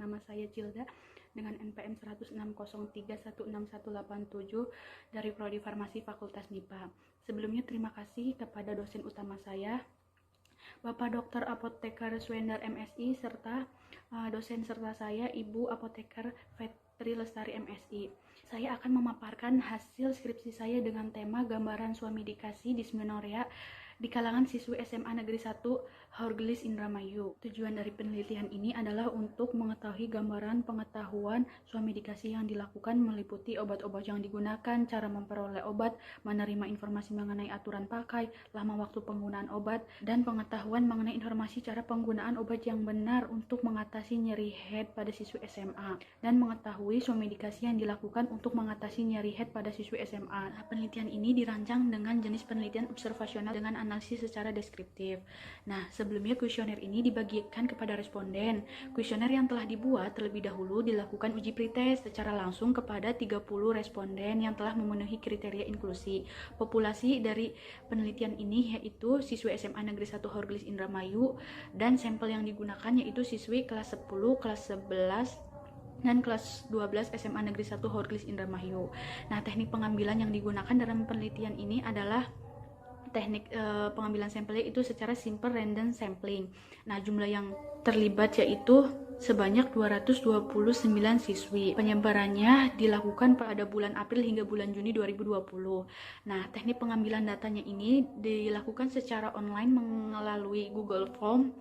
nama saya Cilda dengan NPM 10603161187 dari Prodi Farmasi Fakultas MIPA. Sebelumnya terima kasih kepada dosen utama saya, Bapak Dr. Apoteker Swendar MSI, serta dosen serta saya, Ibu Apoteker Fetri Lestari MSI. Saya akan memaparkan hasil skripsi saya dengan tema gambaran swamidikasi dysmenorrhea di kalangan siswi SMA Negeri 1 Horgelis Indramayu. Tujuan dari penelitian ini adalah untuk mengetahui gambaran pengetahuan swamidikasi yang dilakukan, meliputi obat-obat yang digunakan, cara memperoleh obat, menerima informasi mengenai aturan pakai, lama waktu penggunaan obat, dan pengetahuan mengenai informasi cara penggunaan obat yang benar untuk mengatasi nyeri head pada siswi SMA, dan mengetahui swamidikasi yang dilakukan untuk mengatasi nyeri head pada siswi SMA. Penelitian ini dirancang dengan jenis penelitian observasional dengan analisis secara deskriptif. Nah, sebelumnya kuesioner ini dibagikan kepada responden. Kuesioner yang telah dibuat terlebih dahulu dilakukan uji pretest secara langsung kepada 30 responden yang telah memenuhi kriteria inklusi. Populasi dari penelitian ini yaitu siswi SMA Negeri 1 Horgelis Indramayu, dan sampel yang digunakan yaitu siswi kelas 10, kelas 11, dan kelas 12 SMA Negeri 1 Horgelis Indramayu. Nah, teknik pengambilan yang digunakan dalam penelitian ini adalah teknik pengambilan sampelnya itu secara simple random sampling. Nah, jumlah yang terlibat yaitu sebanyak 229 siswi. Penyebarannya dilakukan pada bulan April hingga bulan Juni 2020. Nah, teknik pengambilan datanya ini dilakukan secara online melalui Google Form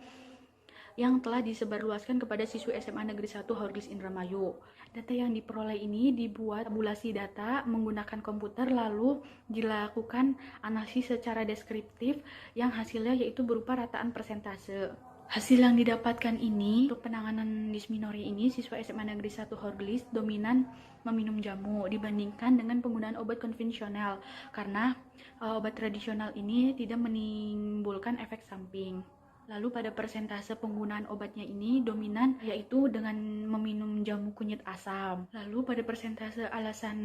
yang telah disebarluaskan kepada siswi SMA Negeri 1 Horgelis Indramayu. Data yang diperoleh ini dibuat tabulasi data menggunakan komputer, lalu dilakukan analisis secara deskriptif yang hasilnya yaitu berupa rataan persentase. Hasil yang didapatkan ini untuk penanganan dysmenorrhea ini, siswa SMA Negeri 1 Horgelis dominan meminum jamu dibandingkan dengan penggunaan obat konvensional, karena obat tradisional ini tidak menimbulkan efek samping. Lalu pada persentase penggunaan obatnya ini dominan yaitu dengan meminum jamu kunyit asam. Lalu pada persentase alasan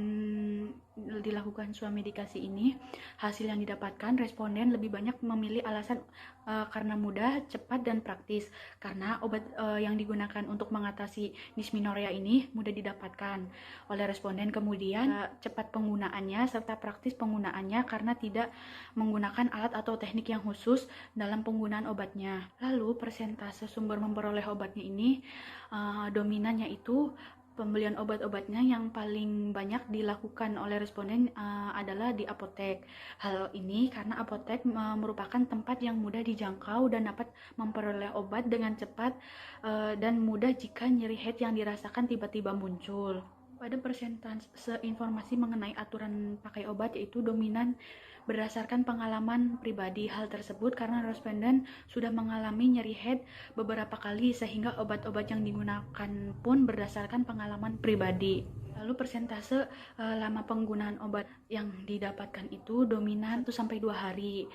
dilakukan swamidikasi ini, hasil yang didapatkan responden lebih banyak memilih alasan karena mudah, cepat, dan praktis. Karena obat yang digunakan untuk mengatasi dysmenorrhea ini mudah didapatkan oleh responden, kemudian cepat penggunaannya serta praktis penggunaannya karena tidak menggunakan alat atau teknik yang khusus dalam penggunaan obatnya. Lalu persentase sumber memperoleh obatnya ini dominannya itu pembelian obat-obatnya yang paling banyak dilakukan oleh responden adalah di apotek. Hal ini karena apotek merupakan tempat yang mudah dijangkau dan dapat memperoleh obat dengan cepat dan mudah jika nyeri head yang dirasakan tiba-tiba muncul. Pada persentase informasi mengenai aturan pakai obat yaitu dominan berdasarkan pengalaman pribadi. Hal tersebut karena responden sudah mengalami nyeri head beberapa kali sehingga obat-obat yang digunakan pun berdasarkan pengalaman pribadi. Lalu persentase lama penggunaan obat yang didapatkan itu dominan 1-2 hari.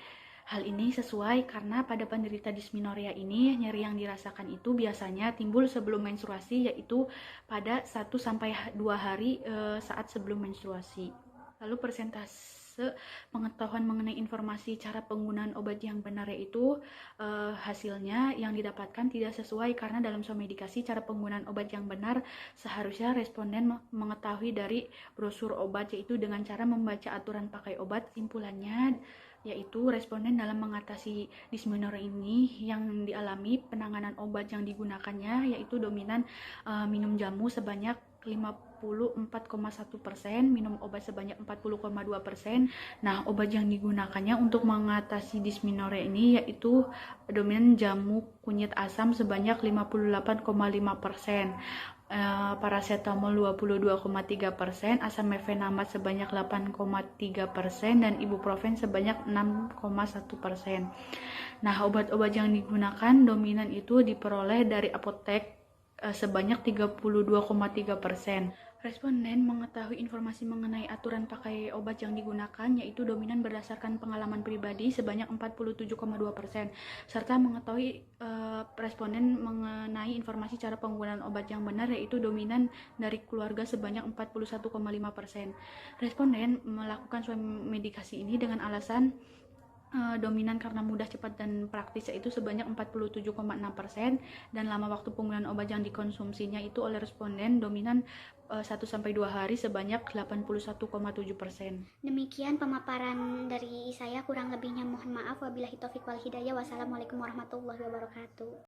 Hal ini sesuai karena pada penderita dysmenorrhea ini nyeri yang dirasakan itu biasanya timbul sebelum menstruasi, yaitu pada 1-2 hari saat sebelum menstruasi. Lalu persentase pengetahuan mengenai informasi cara penggunaan obat yang benar yaitu hasilnya yang didapatkan tidak sesuai karena dalam swamidikasi cara penggunaan obat yang benar seharusnya responden mengetahui dari brosur obat yaitu dengan cara membaca aturan pakai obat. Simpulannya yaitu responden dalam mengatasi dysmenorrhea ini yang dialami penanganan obat yang digunakannya yaitu dominan minum jamu sebanyak 54,1%, minum obat sebanyak 40,2%. Nah, obat yang digunakannya untuk mengatasi dysmenorrhea ini yaitu dominan jamu kunyit asam sebanyak 58,5%. Paracetamol 22,3%, asam mefenamat sebanyak 8,3%, dan ibuprofen sebanyak 6,1%. Nah, obat-obat yang digunakan dominan itu diperoleh dari apotek sebanyak 32,3%. Responden mengetahui informasi mengenai aturan pakai obat yang digunakan yaitu dominan berdasarkan pengalaman pribadi sebanyak 47,2%, serta mengetahui responden mengenai informasi cara penggunaan obat yang benar yaitu dominan dari keluarga sebanyak 41,5%. Responden melakukan swamidikasi ini dengan alasan dominan karena mudah, cepat, dan praktis yaitu sebanyak 47,6%, dan lama waktu penggunaan obat yang dikonsumsinya itu oleh responden dominan 1-2 hari sebanyak 81,7%. Demikian pemaparan dari saya, kurang lebihnya mohon maaf. Wabillahi taufiq wal hidayah. Wassalamualaikum warahmatullahi wabarakatuh.